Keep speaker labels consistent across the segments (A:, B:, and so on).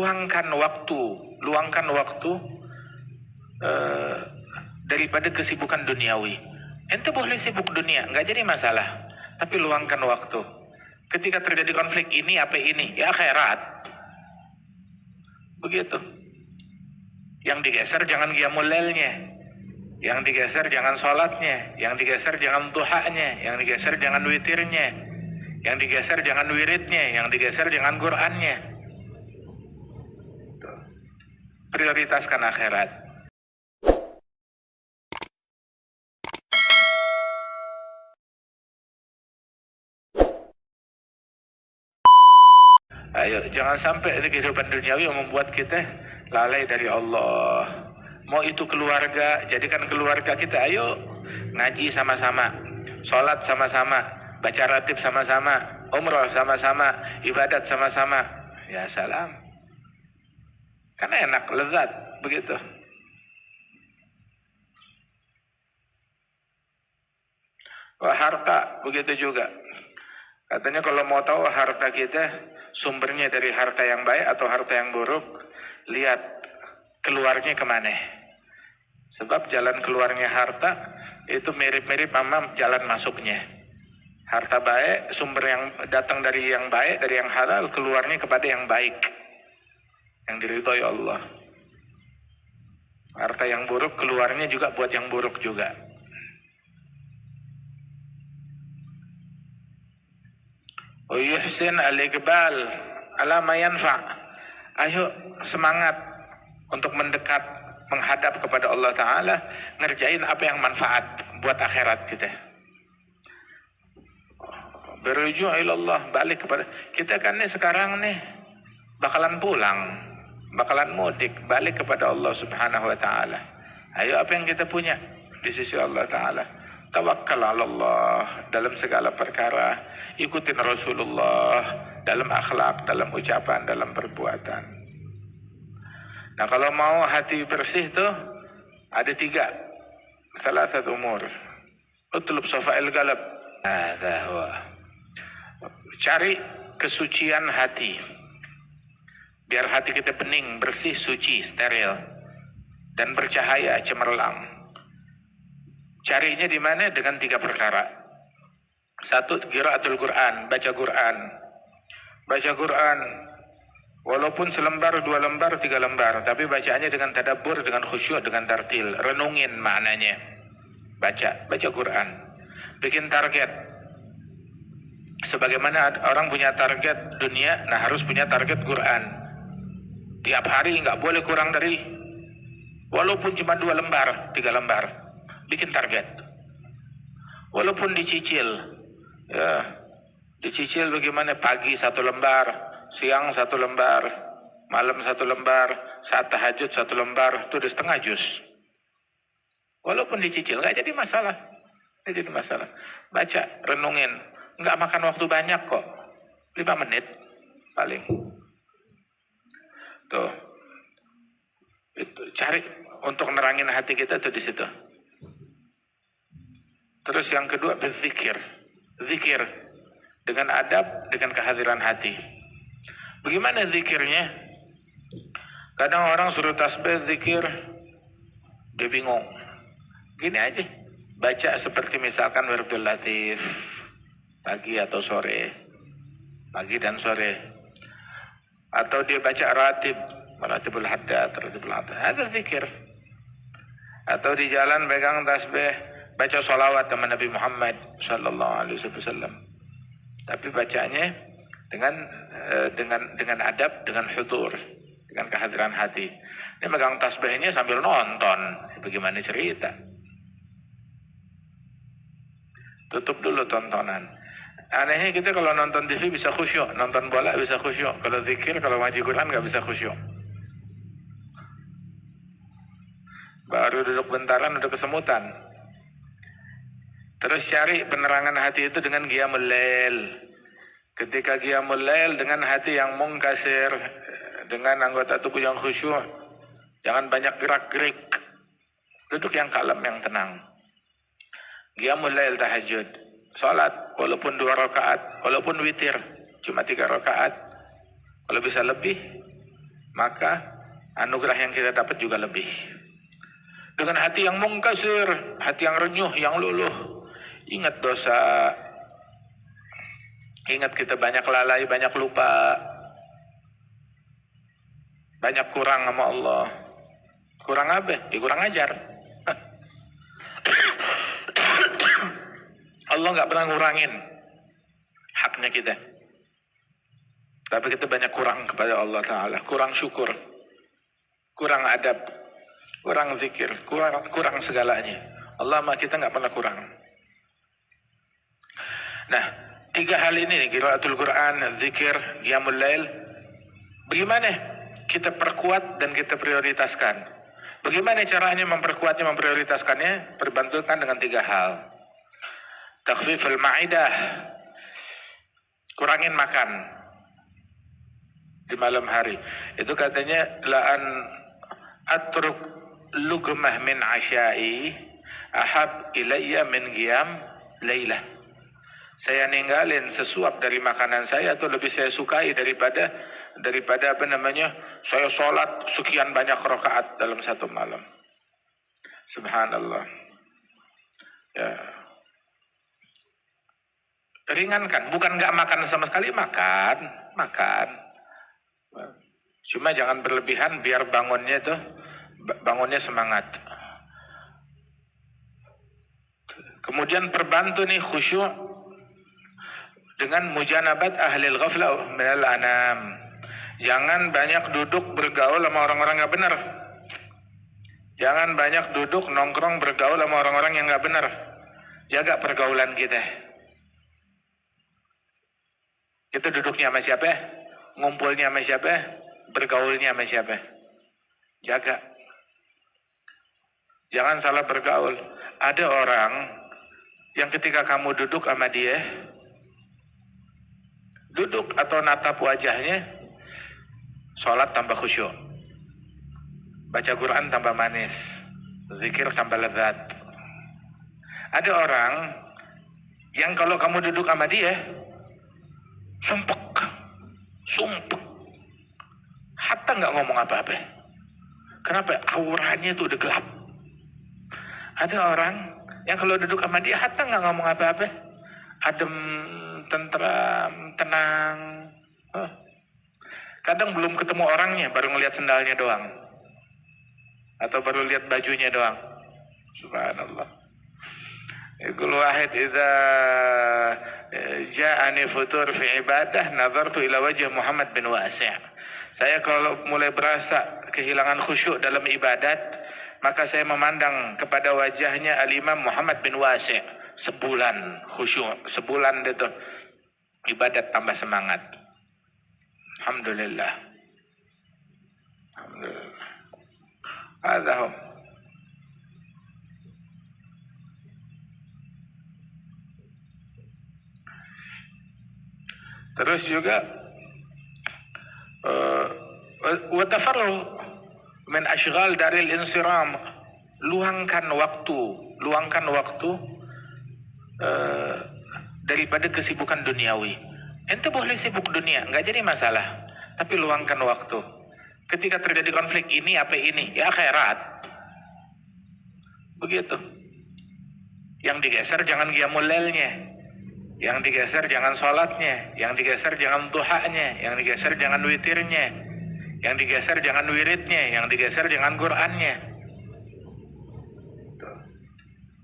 A: luangkan waktu daripada kesibukan duniawi. Ente boleh sibuk dunia, nggak jadi masalah, tapi luangkan waktu. Ketika terjadi konflik ini apa ini, ya akhirat. Begitu. Yang digeser jangan qiyamul lailnya, yang digeser jangan sholatnya, yang digeser jangan duhanya, yang digeser jangan witirnya, yang digeser jangan wiridnya, yang digeser jangan Qur'annya. Prioritaskan akhirat. Ayo, jangan sampai kehidupan duniawi yang membuat kita lalai dari Allah. Mau itu keluarga, jadikan keluarga kita, ayo ngaji sama-sama, sholat sama-sama, baca ratib sama-sama, umrah sama-sama, ibadat sama-sama. Ya salam. Karena enak, lezat, begitu. Wah, harta begitu juga. Katanya kalau mau tahu harta kita sumbernya dari harta yang baik atau harta yang buruk, lihat keluarnya kemana. Sebab jalan keluarnya harta itu mirip-mirip sama jalan masuknya. Harta baik, sumber yang datang dari yang baik, dari yang halal, keluarnya kepada yang baik, yang diridhoi Allah. Harta yang buruk keluarnya juga buat yang buruk juga. Yuhsin al-iqbal ala ma yanfa'. Ayo semangat untuk mendekat, menghadap kepada Allah Ta'ala, ngerjain apa yang manfaat buat akhirat kita. Beruju' ilallah, balik kepada kita kan nih sekarang nih bakalan pulang, bakalan mudik, balik kepada Allah Subhanahu wa Ta'ala. Ayo apa yang kita punya di sisi Allah Ta'ala, tawakkal ala Allah dalam segala perkara, ikutin Rasulullah dalam akhlak, dalam ucapan, dalam perbuatan. Nah kalau mau hati bersih tuh ada 3, salah satu umur. Utlub safa'il qalb. Cari kesucian hati, biar hati kita bening, bersih, suci, steril, dan bercahaya cemerlang. Carinya di mana? Dengan 3 perkara. 1, qiraatul Quran, baca Quran. Baca Quran walaupun selembar, 2 lembar, 3 lembar, tapi bacaannya dengan tadabbur, dengan khusyuk, dengan tartil, renungin maknanya. Baca Quran. Bikin target. Sebagaimana orang punya target dunia, nah harus punya target Quran. Tiap hari nggak boleh kurang dari, walaupun cuma 2 lembar, 3 lembar. Bikin target. Walaupun dicicil, ya, dicicil bagaimana, pagi 1 lembar, siang 1 lembar, malam 1 lembar, saat tahajud 1 lembar, itu udah setengah juz. Walaupun dicicil, nggak jadi masalah. Nggak jadi masalah. Baca, renungin. Nggak makan waktu banyak kok. 5 menit paling. Tuh. Itu cari untuk nerangin hati kita tuh di situ. Terus yang kedua, berzikir. Zikir dengan adab, dengan kehadiran hati. Bagaimana zikirnya? Kadang orang suruh tasbih, zikir, dia bingung. Gini aja, baca seperti misalkan wirdul latif, pagi atau sore, pagi dan sore. Atau dia baca ratib, ratibul haddad, ada zikir. Atau di jalan pegang tasbih, baca sholawat sama Nabi Muhammad sallallahu alaihi wasallam. Tapi bacanya dengan adab, dengan hudur, dengan kehadiran hati. Ini megang tasbihnya sambil nonton, bagaimana cerita? Tutup dulu tontonan. Anehnya kita kalau nonton TV bisa khusyuk, nonton bola bisa khusyuk. Kalau zikir, kalau ngaji Quran nggak bisa khusyuk. Baru duduk bentaran udah kesemutan. Terus cari penerangan hati itu dengan qiyamul lail. Ketika qiyamul lail dengan hati yang mungkasir, dengan anggota tubuh yang khusyuk, jangan banyak gerak-gerik. Duduk yang kalem, yang tenang. Qiyamul lail, tahajud, salat walaupun 2 rakaat, walaupun witir cuma 3 rakaat. Kalau bisa lebih, maka anugerah yang kita dapat juga lebih. Dengan hati yang mungkasir, hati yang renyuh, yang luluh, ingat dosa, ingat kita banyak lalai, banyak lupa, banyak kurang sama Allah. Kurang apa? Ya kurang ajar. Allah nggak pernah ngurangin haknya kita. Tapi kita banyak kurang kepada Allah Ta'ala. Kurang syukur, kurang adab, kurang zikir, kurang segalanya. Allah sama kita nggak pernah kurang. Nah, 3 hal ini, qiraatul Quran, zikir, qiyamul lail, bagaimana kita perkuat dan kita prioritaskan? Bagaimana caranya memperkuatnya, memprioritaskannya? Berbantukan dengan 3 hal. Takhfiful ma'idah, kurangin makan di malam hari. Itu katanya la'an atruk lugmah min asyai ahab ilayya min qiyam lailah. Saya ninggalin sesuap dari makanan saya itu lebih saya sukai daripada saya sholat sekian banyak rakaat dalam satu malam. Subhanallah. Ya. Ringankan, bukan nggak makan sama sekali, makan. Cuma jangan berlebihan biar bangunnya semangat. Kemudian perbantu nih khusyuk dengan mujanabat ahlil ghaflah minal anam. Jangan banyak duduk bergaul sama orang-orang nggak benar. Jangan banyak duduk nongkrong bergaul sama orang-orang yang nggak benar. Jaga pergaulan kita. Kita duduknya sama siapa? Ngumpulnya sama siapa? Bergaulnya sama siapa? Jaga. Jangan salah bergaul. Ada orang yang ketika kamu duduk sama dia, duduk atau natap wajahnya, sholat tambah khusyuk, baca Quran tambah manis, zikir tambah lezat. Ada orang yang kalau kamu duduk sama dia, sumpek, hatta nggak ngomong apa-apa. Kenapa? Auranya itu udah gelap. Ada orang yang kalau duduk sama dia hatta nggak ngomong apa-apa, adem, tentram, tenang. Kadang belum ketemu orangnya, baru ngelihat sendalnya doang, atau baru lihat bajunya doang. Subhanallah. Yaqul wahid idza ja'ani futur fi ibadah nazartu ila wajh Muhammad bin Wasi'. Saya kalau mulai berasa kehilangan khusyuk dalam ibadat, maka saya memandang kepada wajahnya Al-Imam Muhammad bin Wasi'. Sebulan khusyuk, sebulan itu ibadat tambah semangat. Alhamdulillah. Alhamdulillah. Adha. Terus juga wa tafarruh min ashghal daril insiram, luangkan waktu daripada kesibukan duniawi. Ente boleh sibuk dunia, nggak jadi masalah, tapi luangkan waktu. Ketika terjadi konflik ini apa ini, ya akhirat. Begitu. Yang digeser jangan qiyamul lailnya. Yang digeser jangan sholatnya, yang digeser jangan duhanya, yang digeser jangan witirnya, yang digeser jangan wiridnya, yang digeser jangan Qur'annya.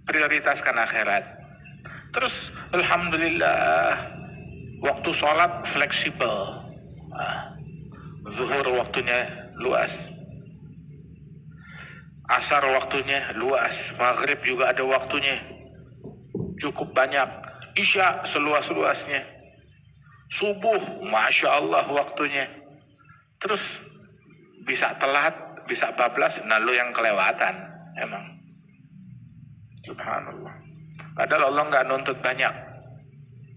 A: Prioritaskan akhirat. Terus alhamdulillah waktu sholat fleksibel. Zuhur waktunya luas, asar waktunya luas, maghrib juga ada waktunya cukup banyak. Isya seluas-luasnya, subuh Masya Allah waktunya. Terus bisa telat, bisa bablas, nah lu yang kelewatan emang. Subhanallah. Padahal Allah nggak nuntut banyak,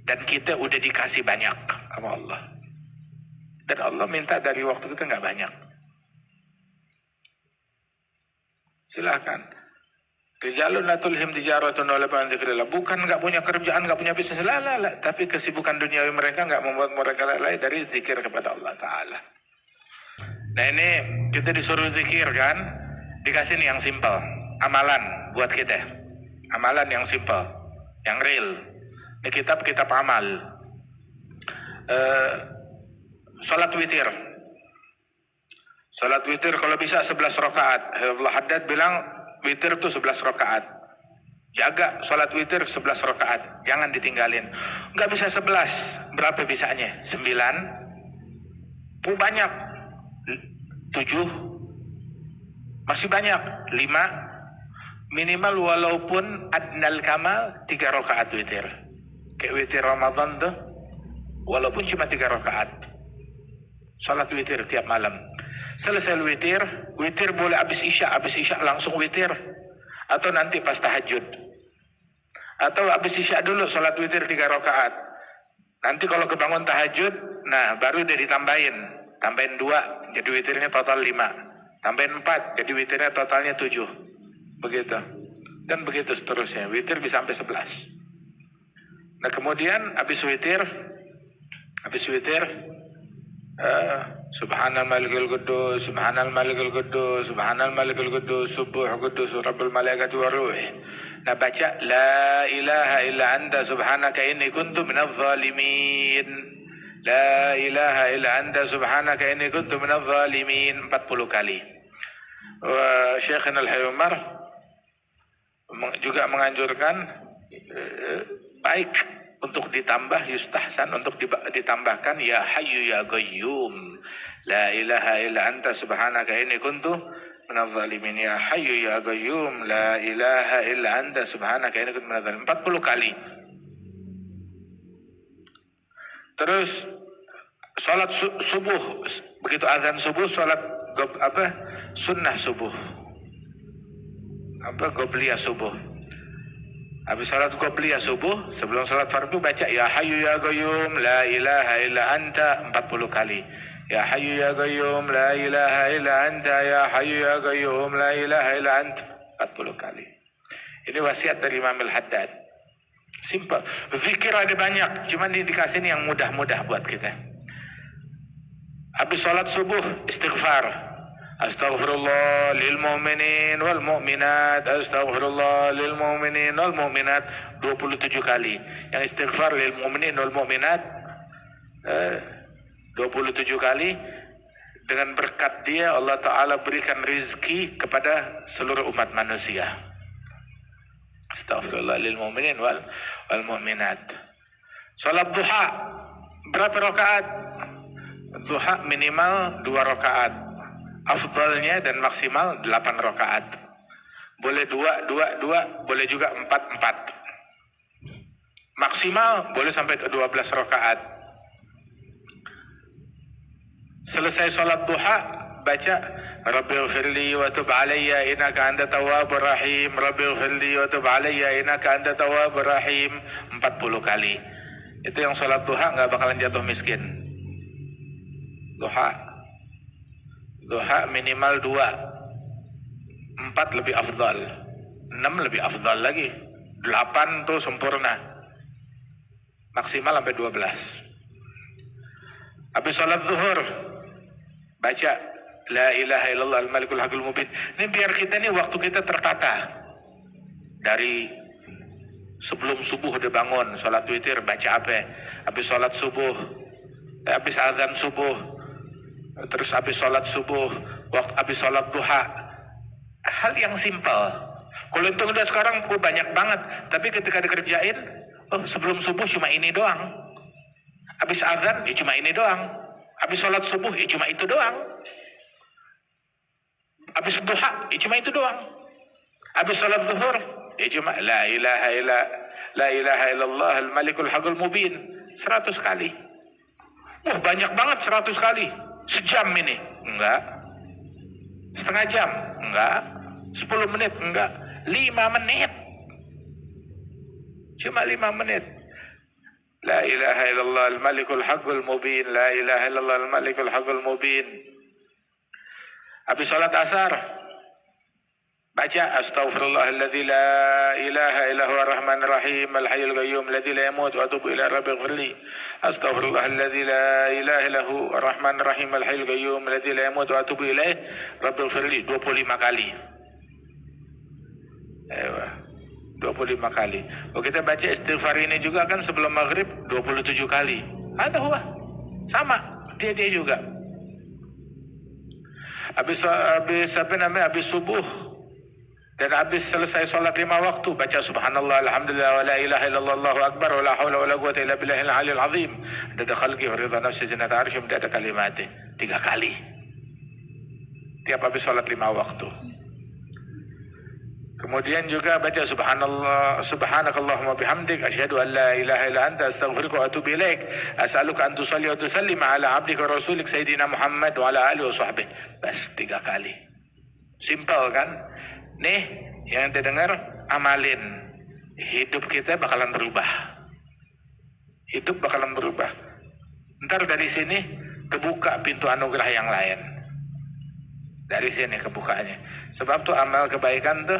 A: dan kita udah dikasih banyak sama Allah. Dan Allah minta dari waktu kita nggak banyak. Silakan. Rijalun la tulhim tijaratun wala bai'un an dzikrillah. Bukan nggak punya kerjaan, nggak punya bisnis, tapi kesibukan duniawi mereka nggak membuat mereka lalai dari zikir kepada Allah Ta'ala. Nah ini kita disuruh zikir kan, dikasih nih yang simple, amalan buat kita, amalan yang simple, yang real. Ini kitab amal. Salat witir. Salat witir kalau bisa 11 rakaat. Allah Haddad bilang witir itu 11 rakaat. Jaga salat witir 11 rakaat, jangan ditinggalin. Enggak bisa 11, berapa bisanya? 9? Banyak. 7? Masih banyak. 5? Minimal walaupun adnal kamal 3 rakaat witir. Kayak witir Ramadan tuh, walaupun cuma 3 rakaat. Salat witir tiap malam. Selesai witir boleh habis isya langsung witir. Atau nanti pas tahajud. Atau habis isya dulu salat witir 3 rakaat. Nanti kalau kebangun tahajud, nah baru dia tambahin 2, jadi witirnya total 5. Tambahin 4, jadi witirnya totalnya 7. Begitu. Dan begitu seterusnya. Witir bisa sampai 11. Nah kemudian habis witir Subhanal malikul quddus, subhanal malikul quddus, subhanal malikul quddus, subuh quddus rabbul malaikati waruh. Nah baca la ilaha illa anta subhanaka inni kuntu minadh zalimin. La ilaha illa anta subhanaka inni kuntu minadh zalimin 40 kali. Syekhana Al-Hayy Umar juga menganjurkan baik untuk ditambah, yustahsan untuk ditambahkan ya hayyu ya qayyum la ilaha illa anta subhanaka inni kuntu minadh zalimin. Ya hayyu ya qayyum la ilaha illa anta subhanaka inni kuntu minadh zalimin 40 kali. Terus salat subuh, begitu azan subuh salat sunnah subuh, qobliyah subuh. Habis salat qobliyah subuh, sebelum salat fardu baca ya hayyu ya qayyum la ilaha illa anta 40 kali. Ya hayyu ya qayyum la ilaha illa anta, ya hayyu ya qayyum la ilaha illa anta 40 kali. Ini wasiat dari Imam Al-Haddad. Simple. Zikir ada banyak, cuman ini dikasih yang mudah-mudah buat kita. Habis salat subuh istighfar. Astaghfirullah lil mu'minin wal mu'minat, astaghfirullah lil mu'minin wal mu'minat 27 kali. Yang istighfar lil mu'minin wal mu'minat 27 kali. Dengan berkat dia Allah Ta'ala berikan rizki kepada seluruh umat manusia. Astaghfirullah lil mu'minin wal mu'minat. Salat duha berapa rakaat? Duha minimal 2 rakaat. Afdalnya dan maksimal 8 rakaat. Boleh 2, boleh juga 4. Maksimal boleh sampai 12 rakaat. Selesai salat duha baca Rabbighfirli wa tub alayya innaka antat tawwabur rahim, Rabbighfirli wa tub alayya innaka antat tawwabur rahim 40 kali. Itu yang salat duha enggak bakalan jatuh miskin. Duha minimal 2, 4 lebih afdal, 6 lebih afdal lagi, 8 tuh sempurna, maksimal sampai 12. Habis salat zuhur baca la ilaha illallah al-malikul haqqul mubin. Ini biar kita nih waktu kita tertata. Dari sebelum subuh udah bangun salat witir baca apa? Habis salat subuh, habis azan subuh, terus habis sholat subuh, waktu habis sholat duha, hal yang simpel. Kalau itu udah sekarang banyak banget, tapi ketika dikerjain, sebelum subuh cuma ini doang, habis azan ya cuma ini doang, habis sholat subuh ya cuma itu doang, habis duha ya cuma itu doang, habis sholat zuhur ya cuma la ilaha illallah al-malikul haqqul mubin 100 kali. Wah banyak banget 100 kali. Sejam ini? Enggak. Setengah jam? Enggak. 10 menit? Enggak. 5 menit. Cuma 5 menit. La ilaha illallah al-malikul haqqul mubin. La ilaha illallah al-malikul haqqul mubin. Habis sholat asar Baca astaghfirullahalladzi la ilaha illa huwa arrahmanir rahim al-hayyul qayyum alladzi la yamut wa atubu ila rabbil ghafirli. Astaghfirullahalladzi la ilaha illa huwa arrahmanir rahim al-hayyul qayyum alladzi la yamut wa atubu ilaih rabbil ghafirli 25 kali. 25 kali. Oh, kita baca istighfar ini juga kan sebelum maghrib 27 kali. Ada huwa. Sama, dia juga. Habis subuh dan habis selesai sholat 5 waktu baca subhanallah alhamdulillah wa la ilaha illallah allahu akbar wa la hawla wa la quwwata illa billahil aliyil azim adada khalqi wa ridha nafsi zinata arsyih adada kalimatih 3 kali tiap habis sholat 5 waktu. Kemudian juga baca subhanallah subhanakallahumma bihamdik asyhadu an la ilaha illa anta astaghfiruka wa atubu ilaik as'aluka an tusalli wa tusallim ala abdika wa rasulik sayyidina Muhammad wa ala alihi wa sahbihi. Bas 3 kali. Simple kan? Nih yang ente dengar amalin, hidup kita bakalan berubah. Hidup bakalan berubah. Ntar dari sini kebuka pintu anugerah yang lain. Dari sini kebukanya. Sebab tuh amal kebaikan tuh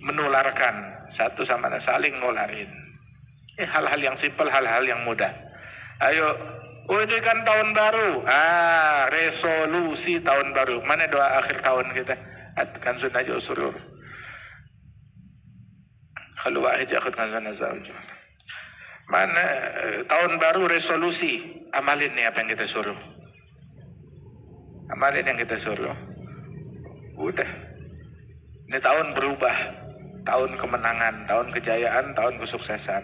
A: menularkan satu sama lain, saling nularin. Hal-hal yang simpel, hal-hal yang mudah. Ayo, ini kan tahun baru. Resolusi tahun baru. Mana doa akhir tahun kita? Kan sunnah surur. Kalau wahid yakut kan sunnah. Mana tahun baru resolusi, amalin nih apa yang kita suruh. Amalin yang kita suruh. Udah. Ini tahun berubah, tahun kemenangan, tahun kejayaan, tahun kesuksesan.